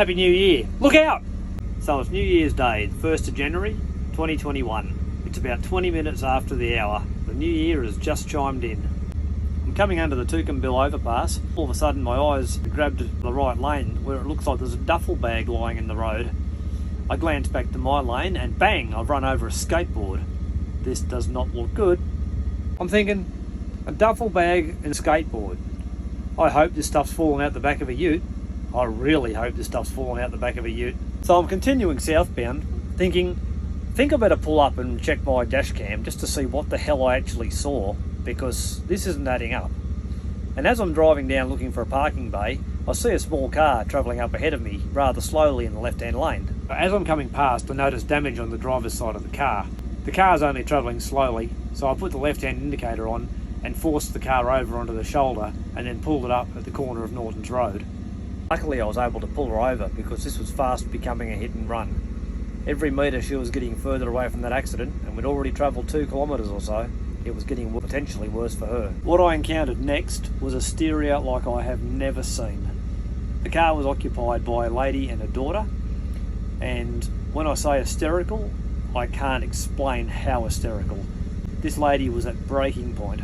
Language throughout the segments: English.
Happy New Year. Look out! So it's New Year's Day, 1st of January 2021. It's about 20 minutes after the hour. The new year has just chimed in. I'm coming under the Tookambill overpass. All of a sudden my eyes grabbed the right lane where it looks like there's a duffel bag lying in the road. I glance back to my lane and bang, I've run over a skateboard. This does not look good. I'm thinking, a duffel bag and a skateboard. I hope this stuff's fallen out the back of a ute. I really hope this stuff's fallen out the back of a ute. So I'm continuing southbound, thinking, I think I better pull up and check my dash cam just to see what the hell I actually saw, because this isn't adding up. And as I'm driving down looking for a parking bay, I see a small car travelling up ahead of me rather slowly in the left-hand lane. As I'm coming past, I notice damage on the driver's side of the car. The car's only travelling slowly, so I put the left-hand indicator on and forced the car over onto the shoulder and then pulled it up at the corner of Norton's Road. Luckily I was able to pull her over because this was fast becoming a hit and run. Every metre she was getting further away from that accident, and we'd already travelled 2 kilometres or so. It was getting potentially worse for her. What I encountered next was a steer out like I have never seen. The car was occupied by a lady and a daughter, and when I say hysterical, I can't explain how hysterical. This lady was at breaking point.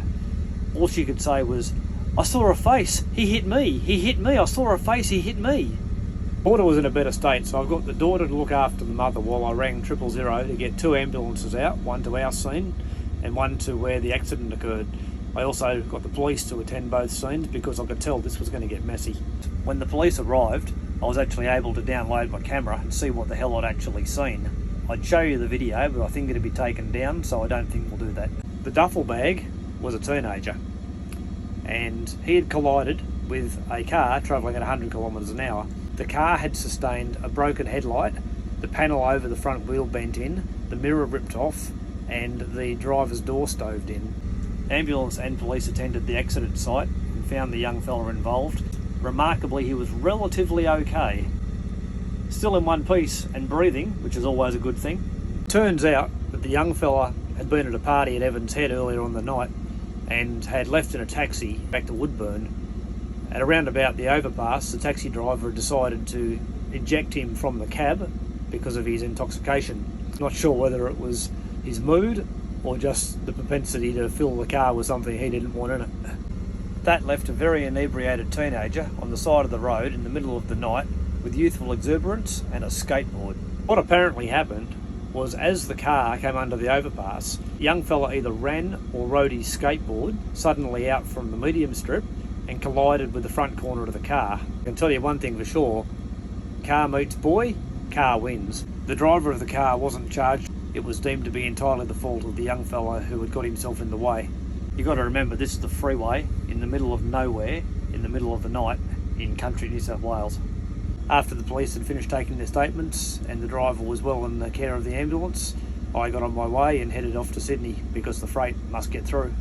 All she could say was, "I saw a face, he hit me, I saw a face, he hit me." Daughter was in a better state, so I've got the daughter to look after the mother while I rang 000 to get 2 ambulances out, one to our scene and one to where the accident occurred. I also got the police to attend both scenes because I could tell this was going to get messy. When the police arrived, I was actually able to download my camera and see what the hell I'd actually seen. I'd show you the video, but I think it'd be taken down, so I don't think we'll do that. The duffel bag was a teenager, and he had collided with a car travelling at 100 kilometres an hour. The car had sustained a broken headlight, the panel over the front wheel bent in, the mirror ripped off, and the driver's door stoved in. Ambulance and police attended the accident site and found the young fella involved. Remarkably, he was relatively okay. Still in one piece and breathing, which is always a good thing. Turns out that the young fella had been at a party at Evans Head earlier on the night and had left in a taxi back to Woodburn. At around about the overpass, the taxi driver decided to eject him from the cab because of his intoxication. Not sure whether it was his mood or just the propensity to fill the car with something he didn't want in it. That left a very inebriated teenager on the side of the road in the middle of the night with youthful exuberance and a skateboard. What apparently happened was, as the car came under the overpass, the young fella either ran or rode his skateboard suddenly out from the medium strip and collided with the front corner of the car. I can tell you one thing for sure, car meets boy, car wins. The driver of the car wasn't charged. It was deemed to be entirely the fault of the young fella who had got himself in the way. You've got to remember, this is the freeway in the middle of nowhere, in the middle of the night, in country New South Wales. After the police had finished taking their statements and the driver was well in the care of the ambulance, I got on my way and headed off to Sydney because the freight must get through.